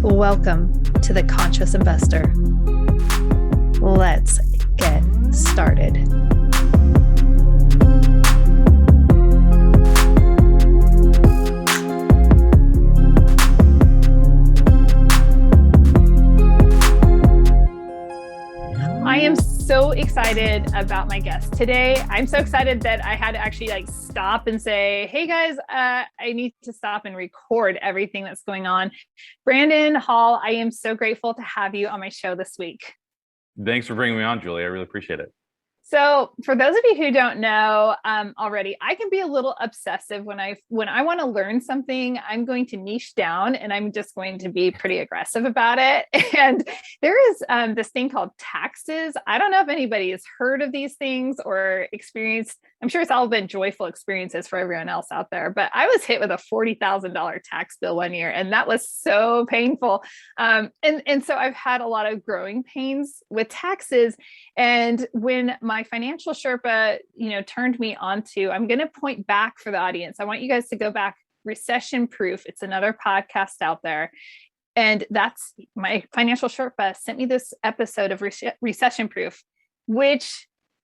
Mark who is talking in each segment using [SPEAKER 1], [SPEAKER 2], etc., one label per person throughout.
[SPEAKER 1] Welcome to The Conscious Investor. Let's get started. I am so excited about my guest today. I'm so excited that I had to actually stop and say, hey guys, I need to stop and record everything that's going on. Brandon Hall, I am so grateful to have you on my show this week.
[SPEAKER 2] Thanks for bringing me on, Julie. I really appreciate it.
[SPEAKER 1] So for those of you who don't know already, I can be a little obsessive when I want to learn something. I'm going to niche down and I'm just going to be pretty aggressive about it. And there is this thing called taxes. I don't know if anybody has heard of these things or experienced. I'm sure it's all been joyful experiences for everyone else out there, but I was hit with a $40,000 tax bill one year, and that was so painful. And so I've had a lot of growing pains with taxes. And when my financial Sherpa, turned me onto, I'm going to point back for the audience. I want you guys to go back. Recession Proof. It's another podcast out there. And that's my financial Sherpa sent me this episode of Recession Proof,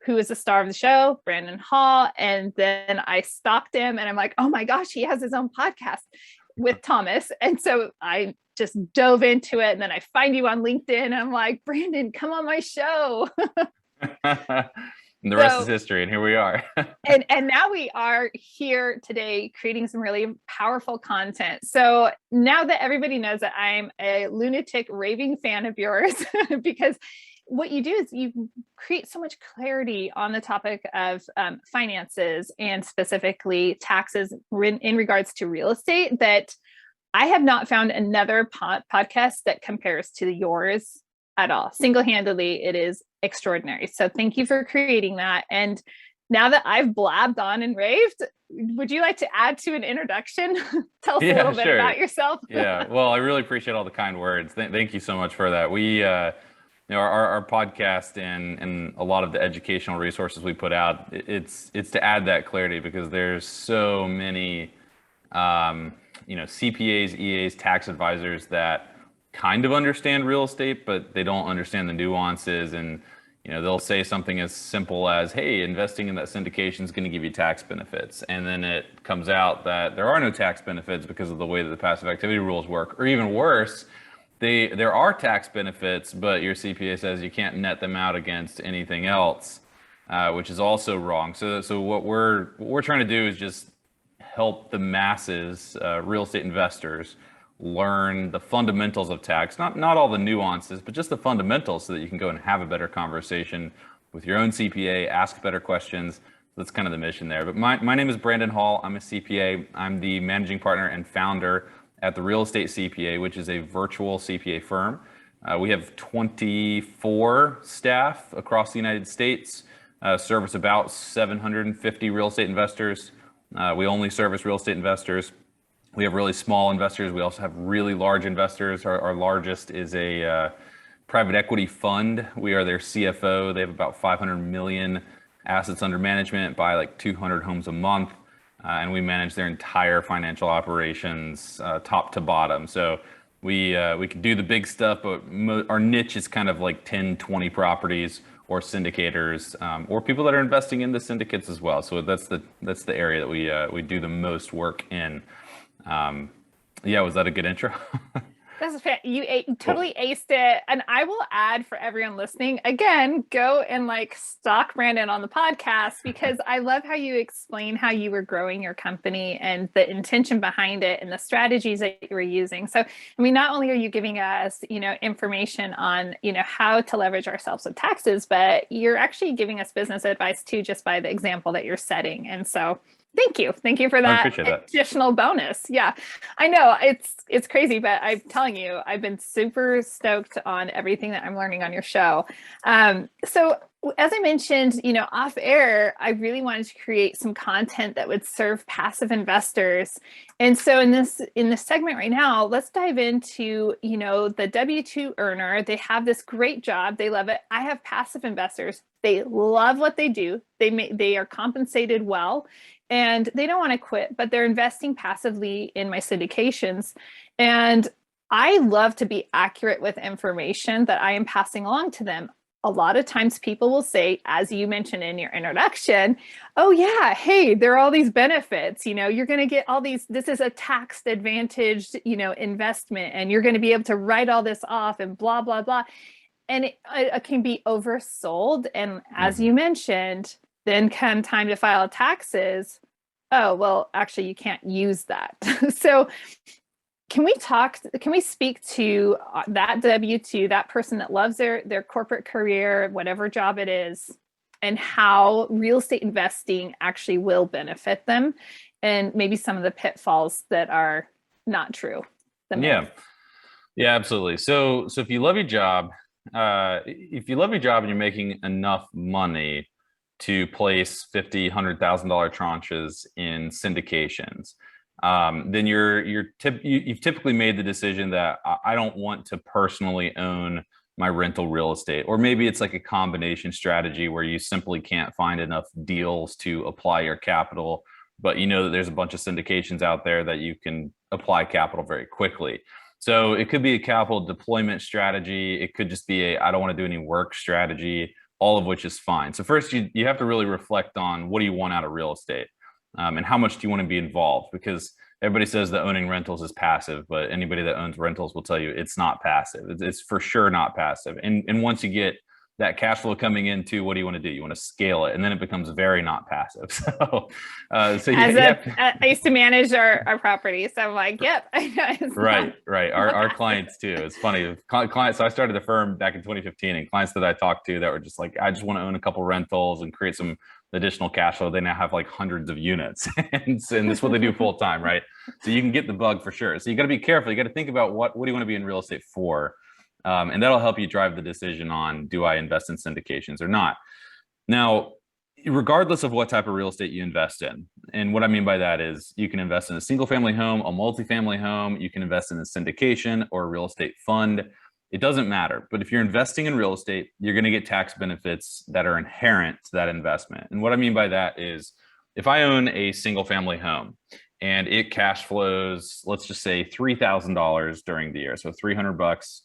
[SPEAKER 1] who is the star of the show, Brandon Hall. And then I stalked him and I'm like, oh my gosh, he has his own podcast with Thomas. And so I just dove into it. And then I find you on LinkedIn. And I'm like, Brandon, come on my show.
[SPEAKER 2] And the rest is history. And here we are.
[SPEAKER 1] and now we are here today creating some really powerful content. So now that everybody knows that I'm a lunatic raving fan of yours, because what you do is you create so much clarity on the topic of finances and specifically taxes in regards to real estate that I have not found another podcast that compares to yours at all. Single-handedly, it is extraordinary. So thank you for creating that. And now that I've blabbed on and raved, would you like to add to an introduction? Tell us a little bit about yourself.
[SPEAKER 2] Yeah, well, I really appreciate all the kind words. Thank you so much for that. We, our podcast and a lot of the educational resources we put out, it's to add that clarity because there's so many, CPAs, EAs, tax advisors that kind of understand real estate, but they don't understand the nuances. And, they'll say something as simple as, hey, investing in that syndication is going to give you tax benefits. And then it comes out that there are no tax benefits because of the way that the passive activity rules work. Or even worse, there are tax benefits, but your CPA says you can't net them out against anything else, which is also wrong. So what we're trying to do is just help the masses, real estate investors, learn the fundamentals of tax, not all the nuances, but just the fundamentals so that you can go and have a better conversation with your own CPA, ask better questions. That's kind of the mission there. But my name is Brandon Hall. I'm a CPA. I'm the managing partner and founder at the Real Estate CPA, which is a virtual CPA firm. We have 24 staff across the United States, service about 750 real estate investors. We only service real estate investors. We have really small investors. We also have really large investors. Our largest is a private equity fund. We are their CFO. They have about 500 million assets under management, buy like 200 homes a month. And we manage their entire financial operations, top to bottom. So we can do the big stuff, but our niche is kind of like 10, 20 properties or syndicators, or people that are investing in the syndicates as well. So that's the area that we do the most work in. Was that a good intro?
[SPEAKER 1] That's fair. You totally aced it. And I will add for everyone listening, again, go and stalk Brandon on the podcast because I love how you explain how you were growing your company and the intention behind it and the strategies that you were using. So, not only are you giving us, information on, how to leverage ourselves with taxes, but you're actually giving us business advice too, just by the example that you're setting. And so Thank you for that additional bonus. Yeah, I know it's crazy, but I'm telling you, I've been super stoked on everything that I'm learning on your show. So as I mentioned, off air, I really wanted to create some content that would serve passive investors. And so in this segment right now, let's dive into, the W-2 earner. They have this great job. They love it. I have passive investors. They love what they do. They are compensated well. And they don't want to quit, but they're investing passively in my syndications. And I love to be accurate with information that I am passing along to them. A lot of times people will say, as you mentioned in your introduction, oh yeah, hey, there are all these benefits, you're going to get all these, this is a tax advantaged, investment, and you're going to be able to write all this off and blah, blah, blah. And it can be oversold. And as you mentioned, then come time to file taxes. Oh, well, actually you can't use that. So can we speak to that W-2, that person that loves their corporate career, whatever job it is, and how real estate investing actually will benefit them, and maybe some of the pitfalls that are not true?
[SPEAKER 2] Yeah, absolutely. So if you love your job, and you're making enough money to place $50,000, $100,000 tranches in syndications, then you've typically made the decision that I don't want to personally own my rental real estate. Or maybe it's like a combination strategy where you simply can't find enough deals to apply your capital, but you know that there's a bunch of syndications out there that you can apply capital very quickly. So it could be a capital deployment strategy. It could just be I don't want to do any work strategy, all of which is fine. So first you have to really reflect on what do you want out of real estate, and how much do you want to be involved? Because everybody says that owning rentals is passive, but anybody that owns rentals will tell you it's not passive. It's for sure not passive. And once you get that cash flow coming in too, what do you want to do? You want to scale it, and then it becomes very not passive.
[SPEAKER 1] I used to manage our property, so I'm like, yep, I know.
[SPEAKER 2] Right. Our clients too. It's funny. Clients. So I started the firm back in 2015, and clients that I talked to that were just like, I just want to own a couple rentals and create some additional cash flow. They now have like hundreds of units, and that's what they do full time, right? So you can get the bug for sure. So you got to be careful. You got to think about what do you want to be in real estate for. And that'll help you drive the decision on, do I invest in syndications or not? Now, regardless of what type of real estate you invest in, and what I mean by that is you can invest in a single family home, a multifamily home, you can invest in a syndication or a real estate fund. It doesn't matter. But if you're investing in real estate, you're going to get tax benefits that are inherent to that investment. And what I mean by that is, if I own a single family home and it cash flows, let's just say $3,000 during the year, so $300,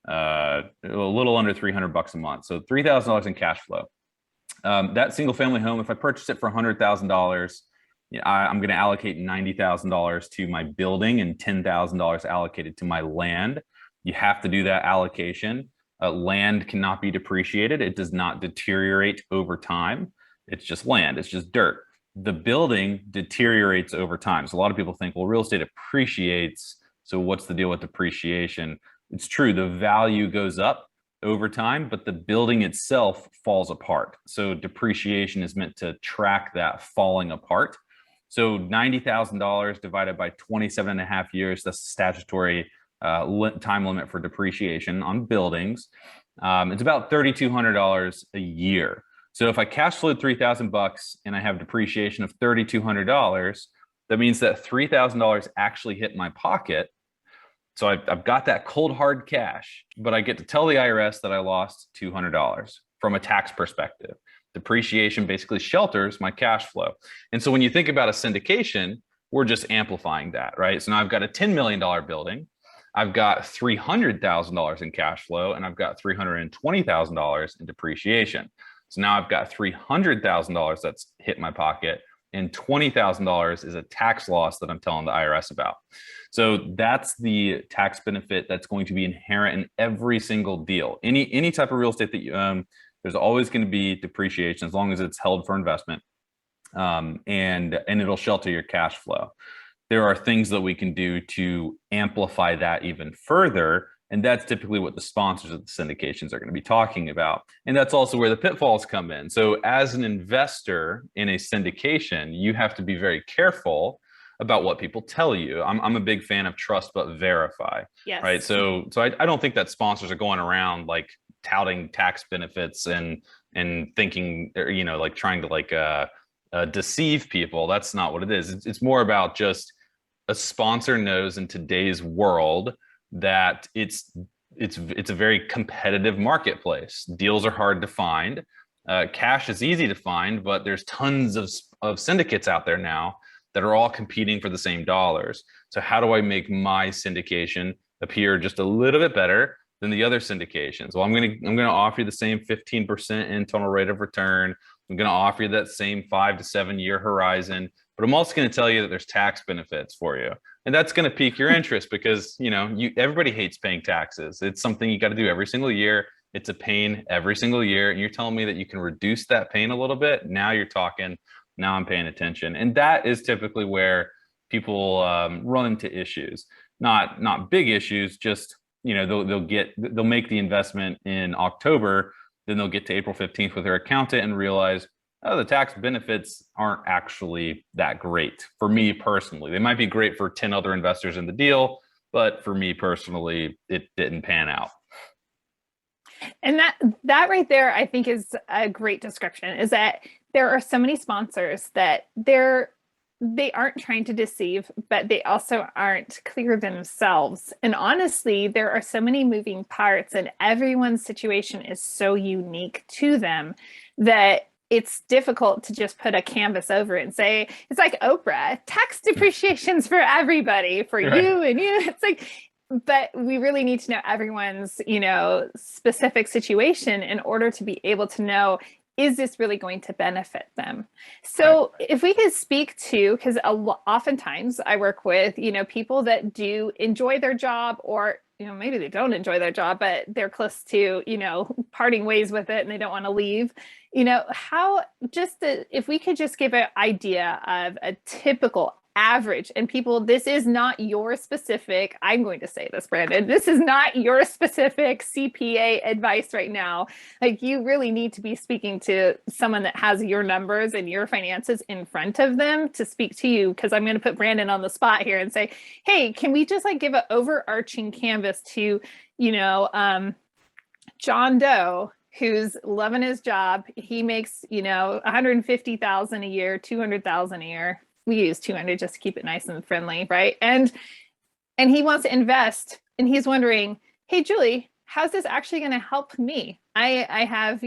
[SPEAKER 2] a little under $300 a month, so $3,000 in cash flow. That single family home, if I purchase it for $100,000, I'm going to allocate $90,000 to my building and $10,000 allocated to my land. You have to do that allocation. Land cannot be depreciated. It does not deteriorate over time. It's just land. It's just dirt. The building deteriorates over time. So a lot of people think, well, real estate appreciates, so what's the deal with depreciation? It's true, the value goes up over time, but the building itself falls apart. So depreciation is meant to track that falling apart. So $90,000 divided by 27 and a half years, that's statutory time limit for depreciation on buildings. It's about $3,200 a year. So if I cash flowed $3,000 and I have depreciation of $3,200, that means that $3,000 actually hit my pocket. So I've got that cold hard cash, but I get to tell the IRS that I lost $200 from a tax perspective. Depreciation basically shelters my cash flow. And so when you think about a syndication, we're just amplifying that, right? So now I've got a $10 million building. I've got $300,000 in cash flow, and I've got $320,000 in depreciation. So now I've got $300,000 that's hit my pocket, and $20,000 is a tax loss that I'm telling the IRS about. So that's the tax benefit that's going to be inherent in every single deal. Any type of real estate that you own, there's always going to be depreciation as long as it's held for investment, and it'll shelter your cash flow. There are things that we can do to amplify that even further, and that's typically what the sponsors of the syndications are going to be talking about. And that's also where the pitfalls come in. So as an investor in a syndication, you have to be very careful about what people tell you. I'm a big fan of trust but verify.
[SPEAKER 1] Yes.
[SPEAKER 2] Right. So I don't think that sponsors are going around like touting tax benefits and thinking, like trying to deceive people. That's not what it is. It's more about just a sponsor knows in today's world that it's a very competitive marketplace. Deals are hard to find. Cash is easy to find, but there's tons of syndicates out there now that are all competing for the same dollars. So how do I make my syndication appear just a little bit better than the other syndications. Well, I'm gonna offer you the same 15% internal rate of return. I'm gonna offer you that same 5 to 7 year horizon, but I'm also gonna tell you that there's tax benefits for you. And that's gonna pique your interest because everybody hates paying taxes. It's something you got to do every single year. It's a pain every single year. And you're telling me that you can reduce that pain a little bit. Now you're talking, now I'm paying attention. And that is typically where people run into issues. Not big issues, just they'll make the investment in October, then they'll get to April 15th with their accountant and realize, oh, the tax benefits aren't actually that great for me personally. They might be great for 10 other investors in the deal, but for me personally, it didn't pan out.
[SPEAKER 1] And that right there, I think, is a great description, is that there are so many sponsors that they aren't trying to deceive, but they also aren't clear themselves. And honestly, there are so many moving parts and everyone's situation is so unique to them that it's difficult to just put a canvas over it and say, it's like Oprah, tax depreciation's for everybody, for
[SPEAKER 2] Right.
[SPEAKER 1] you and you. It's like, but we really need to know everyone's, specific situation in order to be able to know, is this really going to benefit them? So if we could speak to, because oftentimes I work with, people that do enjoy their job, or, maybe they don't enjoy their job, but they're close to, parting ways with it and they don't want to leave. If we could just give an idea of a typical average, and people, this is not your specific, I'm going to say this, Brandon, this is not your specific CPA advice right now. Like, you really need to be speaking to someone that has your numbers and your finances in front of them to speak to you. Because I'm going to put Brandon on the spot here and say, hey, can we just give an overarching canvas to, John Doe, who's loving his job. He makes, 150,000 a year, 200,000 a year. We use 200 just to keep it nice and friendly, right? And he wants to invest, and he's wondering, hey, Julie, how's this actually going to help me? I have,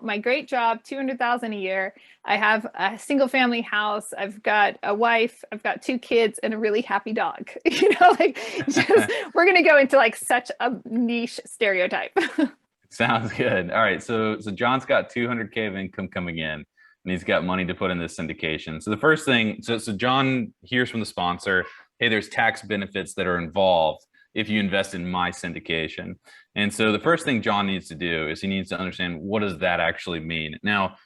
[SPEAKER 1] my great job, 200,000 a year. I have a single family house. I've got a wife. I've got 2 kids and a really happy dog. We're going to go into such a niche stereotype.
[SPEAKER 2] Sounds good. All right. So John's got 200K of income coming in, and he's got money to put in this syndication. So the first thing, so John hears from the sponsor, hey, there's tax benefits that are involved if you invest in my syndication. And so the first thing John needs to do is he needs to understand, what does that actually mean? Now,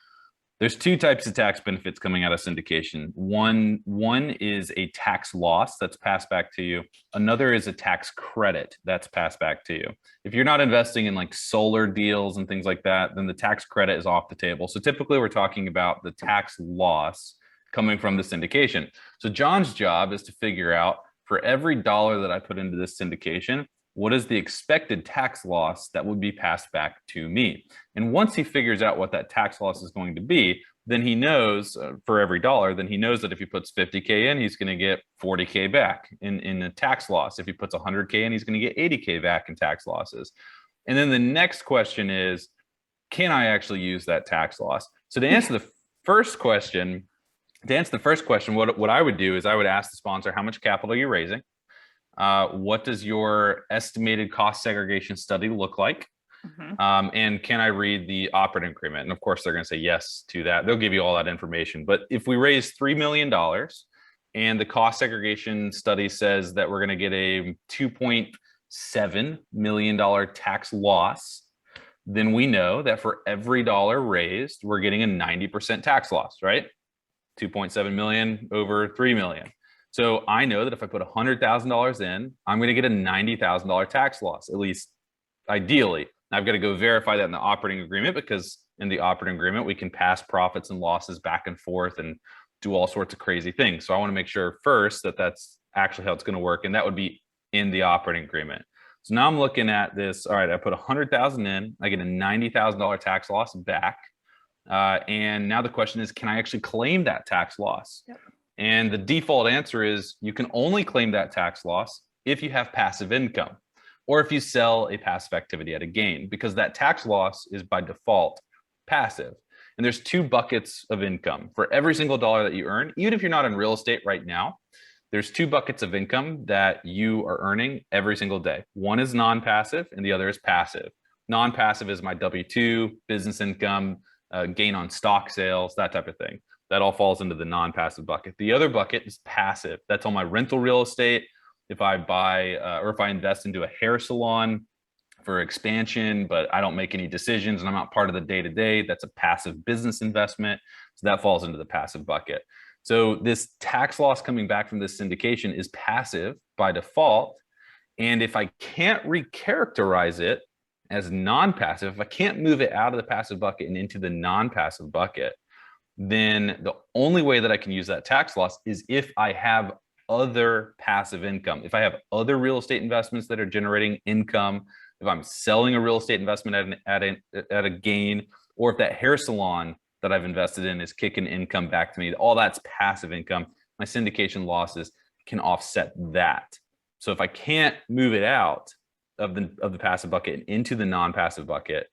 [SPEAKER 2] there's 2 types of tax benefits coming out of syndication. One is a tax loss that's passed back to you. Another is a tax credit that's passed back to you. If you're not investing in solar deals and things like that, then the tax credit is off the table. So typically we're talking about the tax loss coming from the syndication. So John's job is to figure out, for every dollar that I put into this syndication, what is the expected tax loss that would be passed back to me? And once he figures out what that tax loss is going to be, then he knows for every dollar, then he knows that if he puts 50K in, he's going to get 40K back in a tax loss. If he puts 100K in, he's going to get 80K back in tax losses. And then the next question is, can I actually use that tax loss? So to answer the first question, what I would do is I would ask the sponsor, how much capital are you raising? What does your estimated cost segregation study look like? Mm-hmm. And can I read the operating agreement? And of course, they're going to say yes to that. They'll give you all that information. But if we raise $3 million and the cost segregation study says that we're going to get a $2.7 million tax loss, then we know that for every dollar raised, we're getting a 90% tax loss, right? 2.7 million over 3 million. So I know that if I put $100,000 in, I'm going to get a $90,000 tax loss, at least ideally. I've got to go verify that in the operating agreement, because in the operating agreement, we can pass profits and losses back and forth and do all sorts of crazy things. So I want to make sure first that that's actually how it's going to work. And that would be in the operating agreement. So now I'm looking at this. All right, I put 100,000 in, I get a $90,000 tax loss back. And now the question is, can I actually claim that tax loss? Yep. And the default answer is you can only claim that tax loss if you have passive income, or if you sell a passive activity at a gain, because that tax loss is by default passive. And there's 2 buckets of income for every single dollar that you earn. Even if you're not in real estate right now, there's two buckets of income that you are earning every single day. One is non-passive and the other is passive. Non-passive is my W-2, business income, gain on stock sales, that type of thing. That all falls into the non-passive bucket. The other bucket is passive. That's on my rental real estate. If I buy or if I invest into a hair salon for expansion, but I don't make any decisions and I'm not part of the day-to-day, that's a passive business investment. So that falls into the passive bucket. So this tax loss coming back from this syndication is passive by default. And if I can't recharacterize it as non-passive, if I can't move it out of the passive bucket and into the non-passive bucket, then the only way that I can use that tax loss is if I have other passive income. If I have other real estate investments that are generating income, if I'm selling a real estate investment at a gain, or if that hair salon that I've invested in is kicking income back to me, all that's passive income. My syndication losses can offset that. So if I can't move it out of the passive bucket and into the non-passive bucket,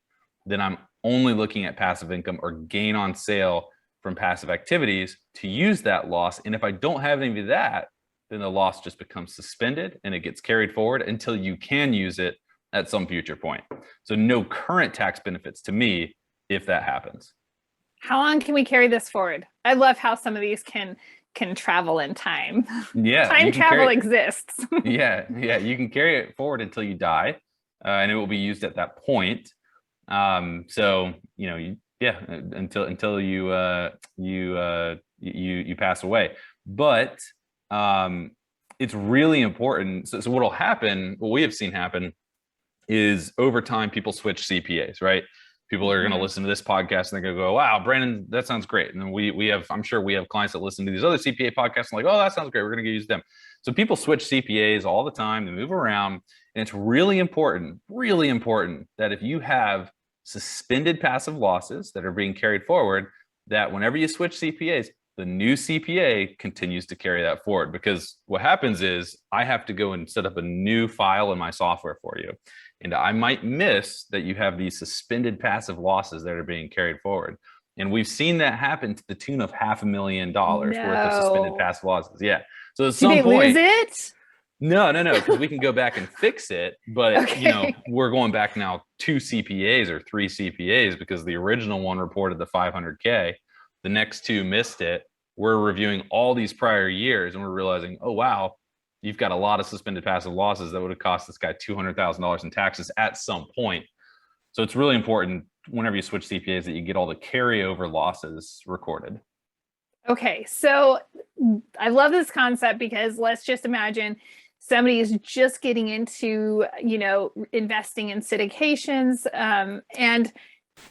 [SPEAKER 2] then I'm only looking at passive income or gain on sale from passive activities to use that loss. And if I don't have any of that, then the loss just becomes suspended and it gets carried forward until you can use it at some future point. So no current tax benefits to me if that happens.
[SPEAKER 1] How long can we carry this forward? I love how some of these can travel in time.
[SPEAKER 2] Yeah.
[SPEAKER 1] Time travel exists.
[SPEAKER 2] Yeah. You can carry it forward until you die, and it will be used at that point. So, until you pass away. But it's really important. So what will happen, what we have seen happen is over time, people switch CPAs, right? People are going to listen to this podcast and they're going to go, wow, Brandon, that sounds great. And then we have, I'm sure we have clients that listen to these other CPA podcasts and like, oh, that sounds great. We're going to use them. So people switch CPAs all the time. They move around. And it's really important that if you have suspended passive losses that are being carried forward, that whenever you switch CPAs, the new CPA continues to carry that forward. Because what happens is I have to go and set up a new file in my software for you. And I might miss that you have these suspended passive losses that are being carried forward. And we've seen that happen to the tune of $500,000 worth of suspended passive losses. Yeah. So at some point,
[SPEAKER 1] lose it?
[SPEAKER 2] No, because we can go back and fix it. But,
[SPEAKER 1] Okay.
[SPEAKER 2] We're going back now 2 CPAs or 3 CPAs because the original one reported the 500K. The next 2 missed it. We're reviewing all these prior years and we're realizing, oh, wow, you've got a lot of suspended passive losses that would have cost this guy $200,000 in taxes at some point. So it's really important whenever you switch CPAs that you get all the carryover losses recorded.
[SPEAKER 1] Okay, so I love this concept because let's just imagine somebody is just getting into, investing in syndications, and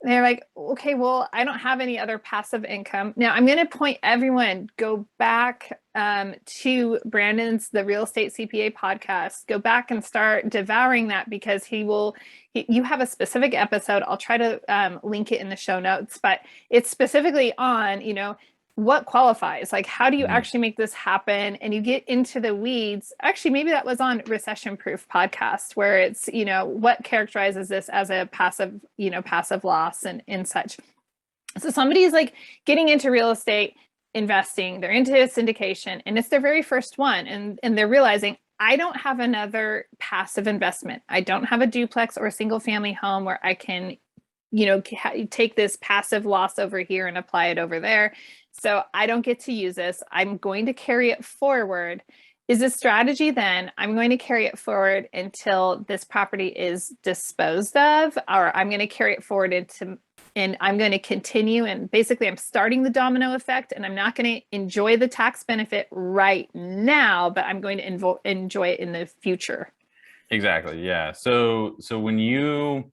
[SPEAKER 1] they're like, okay, well, I don't have any other passive income. Now I'm going to point everyone, go back to Brandon's The Real Estate CPA podcast, go back and start devouring that because you have a specific episode. I'll try to link it in the show notes, but it's specifically on, what qualifies, like, how do you actually make this happen? And you get into the weeds. Actually, maybe that was on Recession Proof podcast where it's, what characterizes this as a passive loss and such. So somebody's like getting into real estate investing, they're into syndication and it's their very first one. And they're realizing, I don't have another passive investment. I don't have a duplex or a single family home where I can, take this passive loss over here and apply it over there. So I don't get to use this. I'm going to carry it forward. Is the strategy then I'm going to carry it forward until this property is disposed of, or I'm going to carry it forward and I'm going to continue, and basically I'm starting the domino effect and I'm not going to enjoy the tax benefit right now, but I'm going to enjoy it in the future.
[SPEAKER 2] Exactly. Yeah. So when you,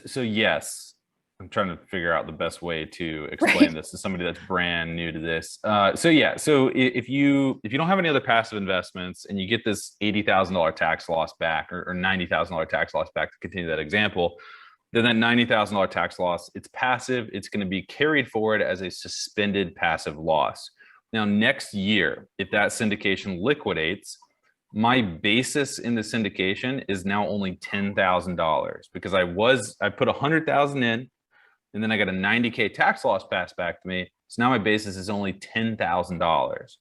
[SPEAKER 2] so yes, I'm trying to figure out the best way to explain this to somebody that's brand new to this. So if you don't have any other passive investments and you get this $80,000 tax loss back or $90,000 tax loss back, to continue that example, then that $90,000 tax loss, it's passive. It's going to be carried forward as a suspended passive loss. Now, next year, if that syndication liquidates, my basis in the syndication is now only $10,000 because I put $100,000 in, and then I got a $90K tax loss passed back to me. So now my basis is only $10,000.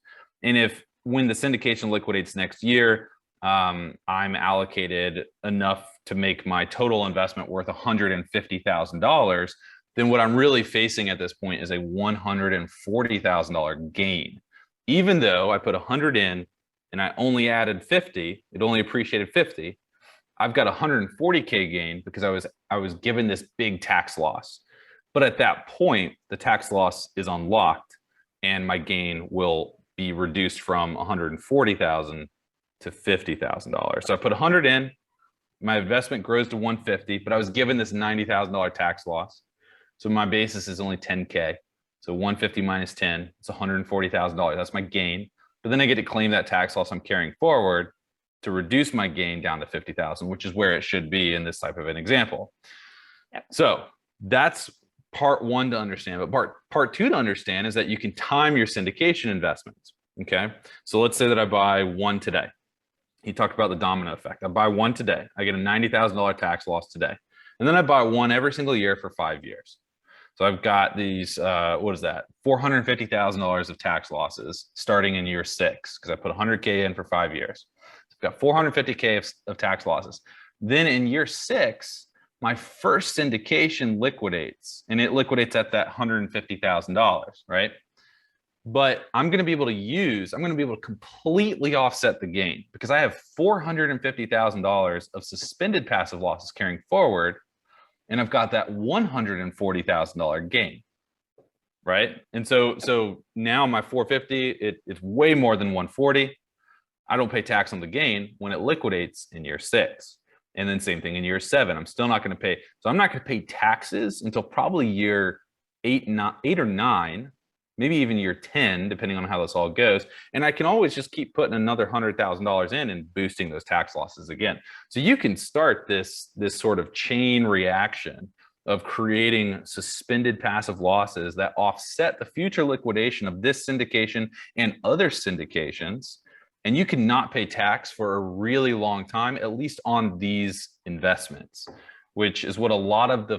[SPEAKER 2] And if when the syndication liquidates next year, I'm allocated enough to make my total investment worth $150,000, then what I'm really facing at this point is a $140,000 gain. Even though I put 100 in and I only added 50, it only appreciated 50. I've got 140K gain because I was given this big tax loss. But at that point, the tax loss is unlocked and my gain will be reduced from 140,000 to $50,000. So I put 100 in, my investment grows to 150, but I was given this $90,000 tax loss. So my basis is only 10K. So 150 minus 10, it's $140,000. That's my gain. But then I get to claim that tax loss I'm carrying forward to reduce my gain down to 50,000, which is where it should be in this type of an example.
[SPEAKER 1] Yep.
[SPEAKER 2] So that's part one to understand. But part two to understand is that you can time your syndication investments. Okay. So let's say that I buy one today. He talked about the domino effect. I buy one today. I get a $90,000 tax loss today. And then I buy one every single year for 5 years. So I've got these, what is that? $450,000 of tax losses starting in year 6, because I put 100K in for 5 years. So I've got 450K of tax losses. Then in year 6, my first syndication liquidates, and it liquidates at that $150,000, right? But I'm going to be able to completely offset the gain because I have $450,000 of suspended passive losses carrying forward. And I've got that $140,000 gain, right? And so now my 450, it's way more than 140. I don't pay tax on the gain when it liquidates in year 6. And then same thing in year 7. I'm still not going to pay. So I'm not going to pay taxes until probably year 8 or 9, maybe even year 10, depending on how this all goes. And I can always just keep putting another $100,000 in and boosting those tax losses again. So you can start this sort of chain reaction of creating suspended passive losses that offset the future liquidation of this syndication and other syndications. And you can not pay tax for a really long time, at least on these investments, which is what a lot of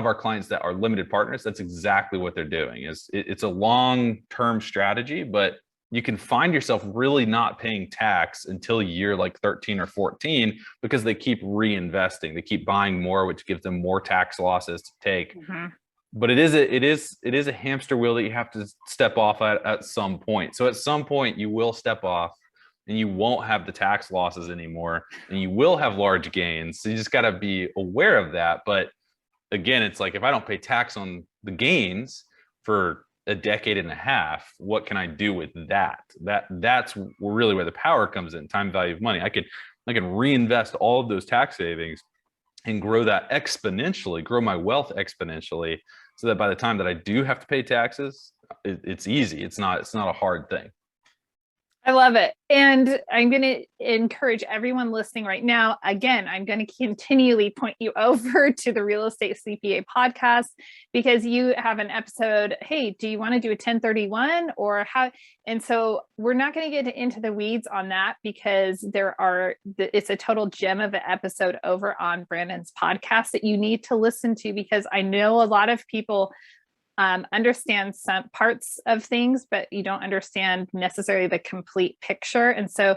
[SPEAKER 2] our clients that are limited partners, that's exactly what they're doing. It's a long-term strategy, but you can find yourself really not paying tax until year like 13 or 14 because they keep reinvesting. They keep buying more, which gives them more tax losses to take. Mm-hmm. But it is a hamster wheel that you have to step off at some point. So at some point you will step off and you won't have the tax losses anymore and you will have large gains. So you just got to be aware of that. But again, it's like, if I don't pay tax on the gains for a decade and a half, what can I do with that? That's really where the power comes in, time value of money. I can reinvest all of those tax savings and grow that exponentially, grow my wealth exponentially, so that by the time that I do have to pay taxes, it's easy. It's not a hard thing.
[SPEAKER 1] I love it. And I'm going to encourage everyone listening right now. Again, I'm going to continually point you over to the Real Estate CPA podcast because you have an episode. Hey, do you want to do a 1031 or how? And so we're not going to get into the weeds on that because it's a total gem of an episode over on Brandon's podcast that you need to listen to, because I know a lot of people understand some parts of things, but you don't understand necessarily the complete picture. And so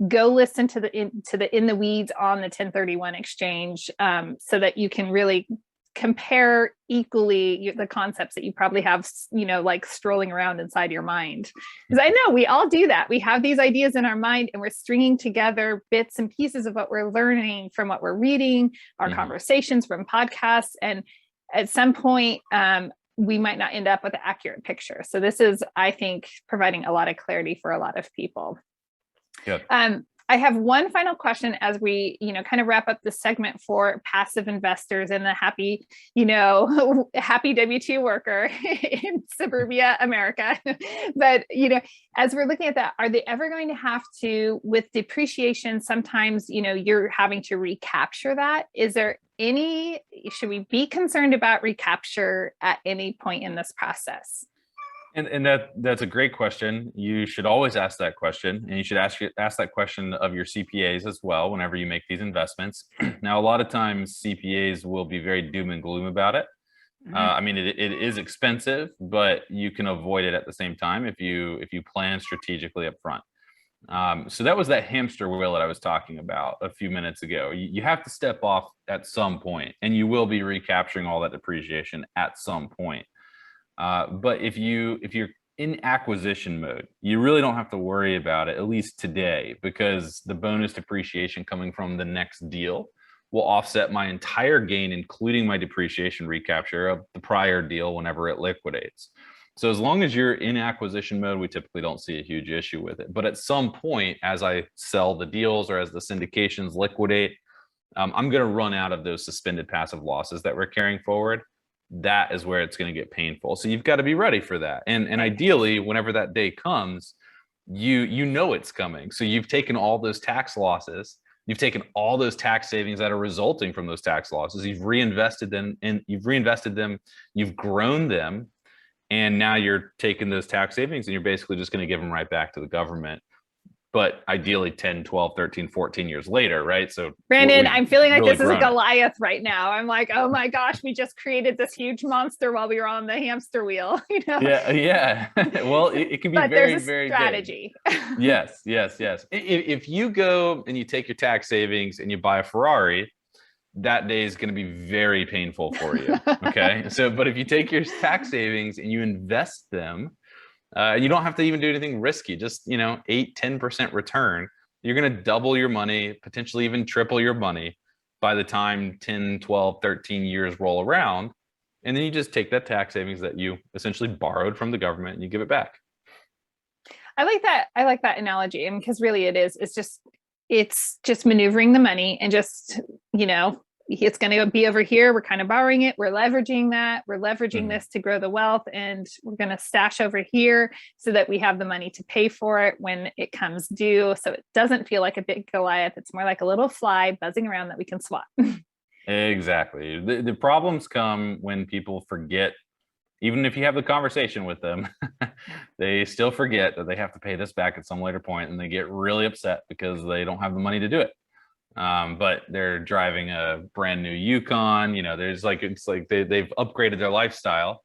[SPEAKER 1] go listen to the in the weeds on the 1031 exchange so that you can really compare equally the concepts that you probably have, like strolling around inside your mind. Because I know we all do that. We have these ideas in our mind and we're stringing together bits and pieces of what we're learning from what we're reading, our conversations from podcasts. And at some point, we might not end up with an accurate picture. So this is, I think, providing a lot of clarity for a lot of people.
[SPEAKER 2] Yep.
[SPEAKER 1] I have one final question as we, kind of wrap up the segment for passive investors and the happy, happy W-2 worker in suburbia America. But, as we're looking at that, are they ever going to have to, with depreciation, sometimes, you're having to recapture that? Should we be concerned about recapture at any point in this process?
[SPEAKER 2] And that's a great question. You should always ask that question, and you should ask that question of your CPAs as well whenever you make these investments. Now, a lot of times CPAs will be very doom and gloom about it, I mean, it is expensive, but you can avoid it at the same time if you plan strategically up front. So that was that hamster wheel that I was talking about a few minutes ago. You have to step off at some point, and you will be recapturing all that depreciation at some point. But if you're in acquisition mode, you really don't have to worry about it, at least today, because the bonus depreciation coming from the next deal will offset my entire gain, including my depreciation recapture of the prior deal whenever it liquidates. So as long as you're in acquisition mode, we typically don't see a huge issue with it. But at some point, as I sell the deals or as the syndications liquidate, I'm going to run out of those suspended passive losses that we're carrying forward. That is where it's going to get painful. So you've got to be ready for that. And ideally, whenever that day comes, you know it's coming. So you've taken all those tax losses. You've taken all those tax savings that are resulting from those tax losses. You've reinvested them, you've grown them, and now you're taking those tax savings and you're basically just going to give them right back to the government. But ideally 10, 12, 13, 14 years later, right? So
[SPEAKER 1] Brandon, I'm feeling like this is a Goliath right now. I'm like, oh my gosh, we just created this huge monster while we were on the hamster wheel.
[SPEAKER 2] Yeah. Well, it can be
[SPEAKER 1] but
[SPEAKER 2] very,
[SPEAKER 1] there's a
[SPEAKER 2] very
[SPEAKER 1] strategy.
[SPEAKER 2] Yes. If you go and you take your tax savings and you buy a Ferrari, that day is going to be very painful for you. Okay. But if you take your tax savings and you invest them, you don't have to even do anything risky, just 8-10% return. You're going to double your money, potentially even triple your money by the time 10, 12, 13 years roll around. And then you just take that tax savings that you essentially borrowed from the government and you give it back.
[SPEAKER 1] I like that analogy. And because really it's just maneuvering the money and just, it's going to be over here. We're kind of borrowing it. We're leveraging that. We're leveraging this to grow the wealth, and we're going to stash over here so that we have the money to pay for it when it comes due. So it doesn't feel like a big Goliath. It's more like a little fly buzzing around that we can swat.
[SPEAKER 2] Exactly. The problems come when people forget, even if you have the conversation with them, they still forget that they have to pay this back at some later point, and they get really upset because they don't have the money to do it. But they're driving a brand new Yukon, they've upgraded their lifestyle,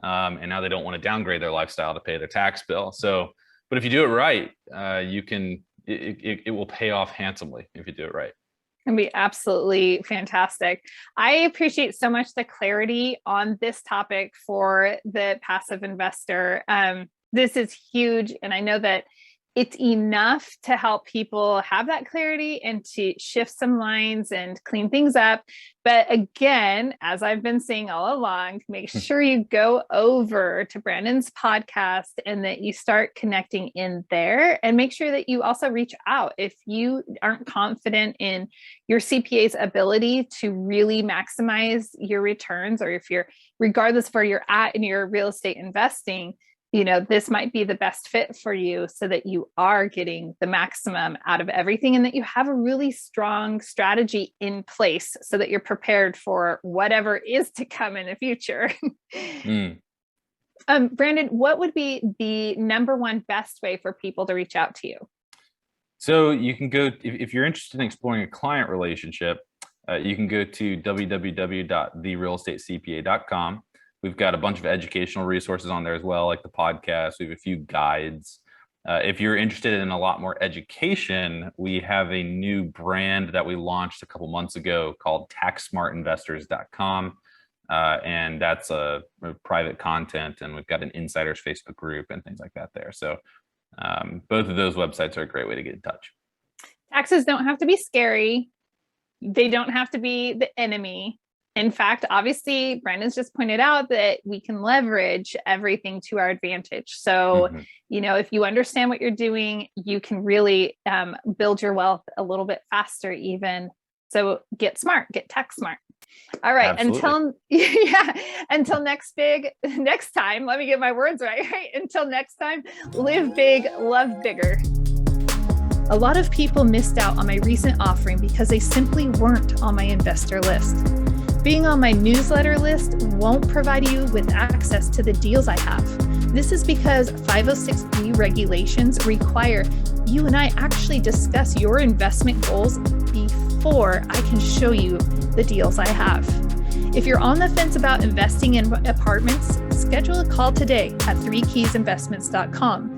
[SPEAKER 2] and now they don't want to downgrade their lifestyle to pay their tax bill. So, but if you do it right, it will pay off handsomely if you do it right.
[SPEAKER 1] It'd be absolutely fantastic. I appreciate so much the clarity on this topic for the passive investor. This is huge. And I know that it's enough to help people have that clarity and to shift some lines and clean things up. But again, as I've been saying all along, make sure you go over to Brandon's podcast and that you start connecting in there, and make sure that you also reach out. If you aren't confident in your CPA's ability to really maximize your returns, or if you're, regardless of where you're at in your real estate investing, this might be the best fit for you so that you are getting the maximum out of everything, and that you have a really strong strategy in place so that you're prepared for whatever is to come in the future. Brandon, what would be the number one best way for people to reach out to you?
[SPEAKER 2] So you can go, if you're interested in exploring a client relationship, you can go to www.therealestatecpa.com. We've got a bunch of educational resources on there as well, like the podcast. We have a few guides. If you're interested in a lot more education, we have a new brand that we launched a couple months ago called taxsmartinvestors.com. And that's a private content, and we've got an insiders Facebook group and things like that there. So both of those websites are a great way to get in touch.
[SPEAKER 1] Taxes don't have to be scary. They don't have to be the enemy. In fact, obviously, Brandon's just pointed out that we can leverage everything to our advantage. So, if you understand what you're doing, you can really build your wealth a little bit faster even. So get smart, get tax smart. All right. Absolutely. Until next time, let me get my words right? Until next time, live big, love bigger. A lot of people missed out on my recent offering because they simply weren't on my investor list. Being on my newsletter list won't provide you with access to the deals I have. This is because 506(b) regulations require you and I actually discuss your investment goals before I can show you the deals I have. If you're on the fence about investing in apartments, schedule a call today at threekeysinvestments.com.